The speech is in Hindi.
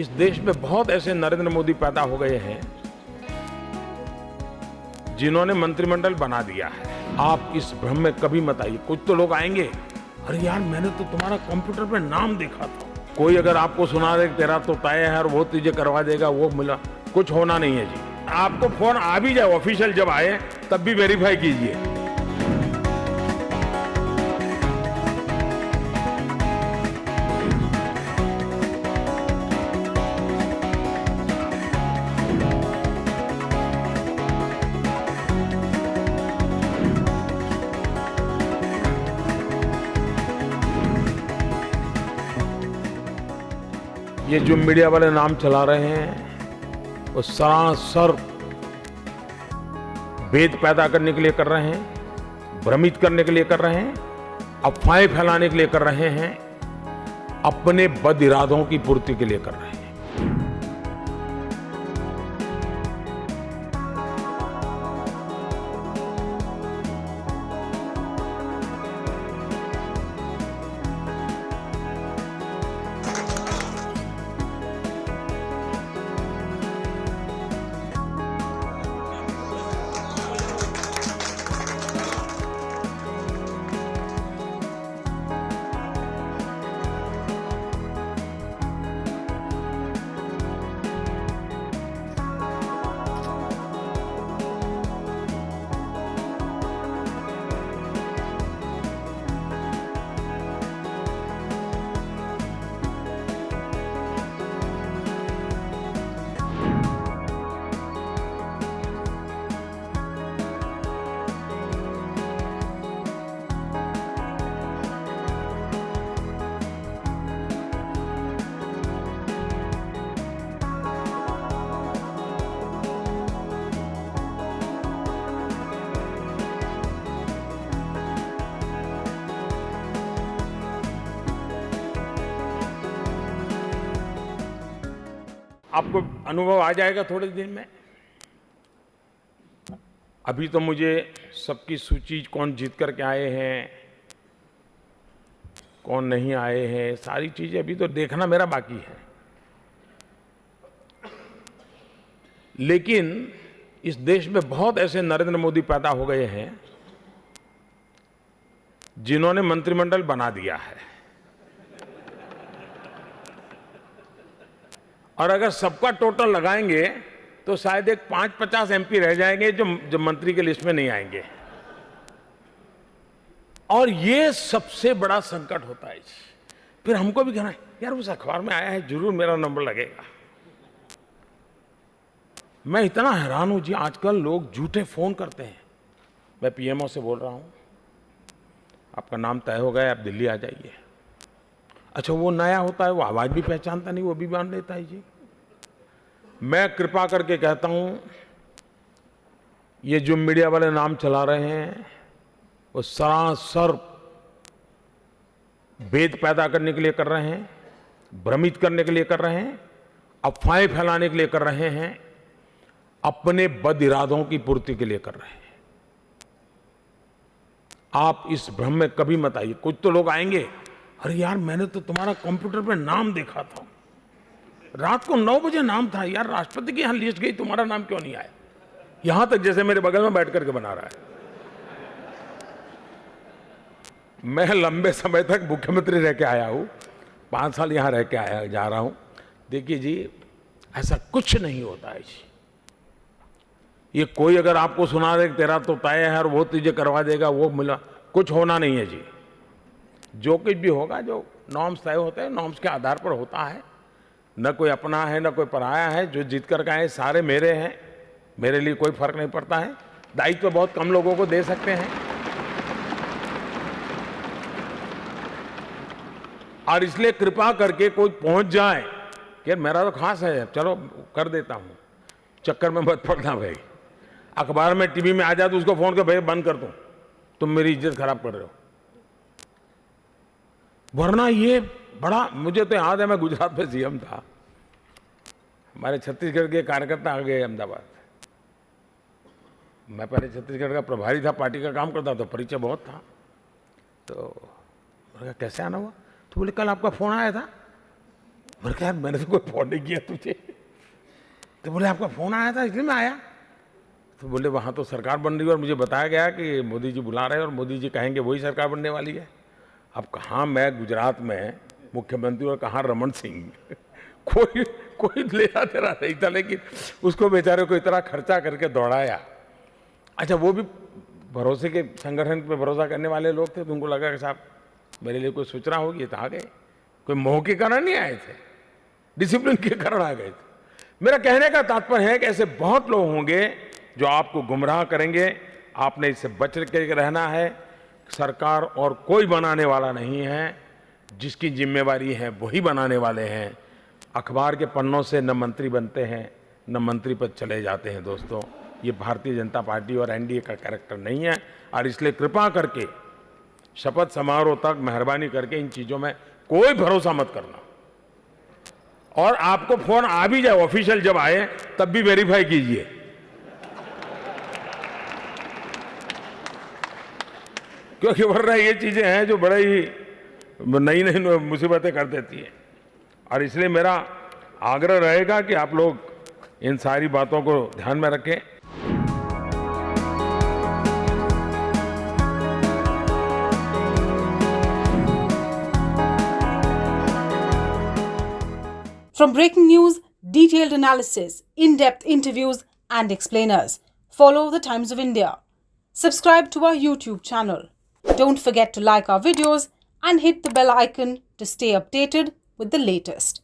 इस देश में बहुत ऐसे नरेंद्र मोदी पैदा हो गए हैं जिन्होंने मंत्रिमंडल बना दिया है। आप इस भ्रम में कभी मत आइए। कुछ तो लोग आएंगे, अरे यार मैंने तो तुम्हारा कंप्यूटर पे नाम देखा था। कोई अगर आपको सुना दे तेरा तो तय है और वो तुझे करवा देगा, वो मिला, कुछ होना नहीं है जी। आपको फोन आ भी जाए ऑफिशियल जब आए तब भी वेरीफाई कीजिए। ये जो मीडिया वाले नाम चला रहे हैं वो सरासर भेद पैदा करने के लिए कर रहे हैं, भ्रमित करने के लिए कर रहे हैं, अफवाहें फैलाने के लिए कर रहे हैं, अपने बद इरादों की पूर्ति के लिए कर रहे हैं। आपको अनुभव आ जाएगा थोड़े दिन में। अभी तो मुझे सबकी सूची, कौन जीत करके आए हैं, कौन नहीं आए हैं, सारी चीजें अभी तो देखना मेरा बाकी है। लेकिन इस देश में बहुत ऐसे नरेंद्र मोदी पैदा हो गए हैं जिन्होंने मंत्रिमंडल बना दिया है। और अगर सबका टोटल लगाएंगे तो शायद एक 5-50 एमपी रह जाएंगे जो मंत्री के लिस्ट में नहीं आएंगे। और ये सबसे बड़ा संकट होता है। फिर हमको भी कहना है यार उस अखबार में आया है, जरूर मेरा नंबर लगेगा। मैं इतना हैरान हूं जी, आजकल लोग झूठे फोन करते हैं। मैं पीएमओ से बोल रहा हूं, आपका नाम तय हो गया, आप दिल्ली आ जाइए। अच्छा, वो नया होता है, वो आवाज भी पहचानता नहीं, वो भी बांध देता है जी। मैं कृपा करके कहता हूं, ये जो मीडिया वाले नाम चला रहे हैं वो सरासर भेद पैदा करने के लिए कर रहे हैं, भ्रमित करने के लिए कर रहे हैं, अफवाहें फैलाने के लिए कर रहे हैं, अपने बद इरादों की पूर्ति के लिए कर रहे हैं। आप इस भ्रम में कभी मत आइए। कुछ तो लोग आएंगे, अरे यार मैंने तो तुम्हारा कंप्यूटर पे नाम देखा था, रात को 9 बजे नाम था यार, राष्ट्रपति की यहां लिस्ट गई, तुम्हारा नाम क्यों नहीं आया? यहां तक जैसे मेरे बगल में बैठ करके बना रहा है। मैं लंबे समय तक मुख्यमंत्री रह के आया हूं, 5 साल यहां रह के आया जा रहा हूं। देखिए जी, ऐसा कुछ नहीं होता है जी। ये कोई अगर आपको सुना दे तेरा तो तय है और वो तुझे करवा देगा, वो मिला, कुछ होना नहीं है जी। जो कुछ भी होगा, जो नॉर्म्स तय होते हैं, नॉर्म्स के आधार पर होता है। न कोई अपना है न कोई पराया है। जो जीत कर आए सारे मेरे हैं, मेरे लिए कोई फर्क नहीं पड़ता है। दायित्व तो बहुत कम लोगों को दे सकते हैं। और इसलिए कृपा करके कोई पहुंच जाए कि मेरा तो खास है, चलो कर देता हूं, चक्कर में मत पड़ना भाई। अखबार में, टीवी में आ जाए तो उसको फोन कर, भाई बंद कर दो, तुम मेरी इज्जत खराब कर रहे हो। वरना ये बड़ा, मुझे तो याद है मैं गुजरात में सीएम था, हमारे छत्तीसगढ़ के कार्यकर्ता आ गए अहमदाबाद। मैं पहले छत्तीसगढ़ का प्रभारी था, पार्टी का काम करता, तो परिचय बहुत था। तो मैंने कहा कैसे आना हुआ? तो बोले कल आपका फोन आया था। मैंने कहा यार मैंने तो कोई फोन नहीं किया तुझे। तो बोले आपका फोन आया था इसलिए मैं आया। तो बोले वहाँ तो सरकार बन रही है और मुझे बताया गया कि मोदी जी बुला रहे हैं और मोदी जी कहेंगे वही सरकार बनने वाली है। अब कहाँ मैं गुजरात में मुख्यमंत्री और कहाँ रमन सिंह, कोई लेना देना नहीं था, लेकिन उसको बेचारे को इतना खर्चा करके दौड़ाया। अच्छा, वो भी भरोसे के संगठन पे भरोसा करने वाले लोग थे, तो उनको लगा कि साहब मेरे लिए कोई सूचना होगी तो आ गए, कोई मोह के कारण नहीं आए थे, डिसिप्लिन के कारण आ गए थे। मेरा कहने का तात्पर्य है कि ऐसे बहुत लोग होंगे जो आपको गुमराह करेंगे, आपने इससे बच के रहना है। सरकार और कोई बनाने वाला नहीं है, जिसकी जिम्मेवारी है वही बनाने वाले हैं। अखबार के पन्नों से न मंत्री बनते हैं न मंत्री पद चले जाते हैं। दोस्तों, ये भारतीय जनता पार्टी और एनडीए का कैरेक्टर नहीं है, और इसलिए कृपा करके शपथ समारोह तक मेहरबानी करके इन चीजों में कोई भरोसा मत करना। और आपको फोन आ भी जाए, ऑफिशियल जब आए तब भी वेरीफाई कीजिए, क्योंकि वरना ये चीजें हैं जो बड़े ही नई नई मुसीबतें कर देती हैं। और इसलिए मेरा आग्रह रहेगा कि आप लोग इन सारी बातों को ध्यान में रखें। From breaking news, detailed analysis, in-depth interviews and explainers, follow the Times of India. Subscribe to our YouTube channel. Don't forget to like our videos and hit the bell icon to stay updated with the latest.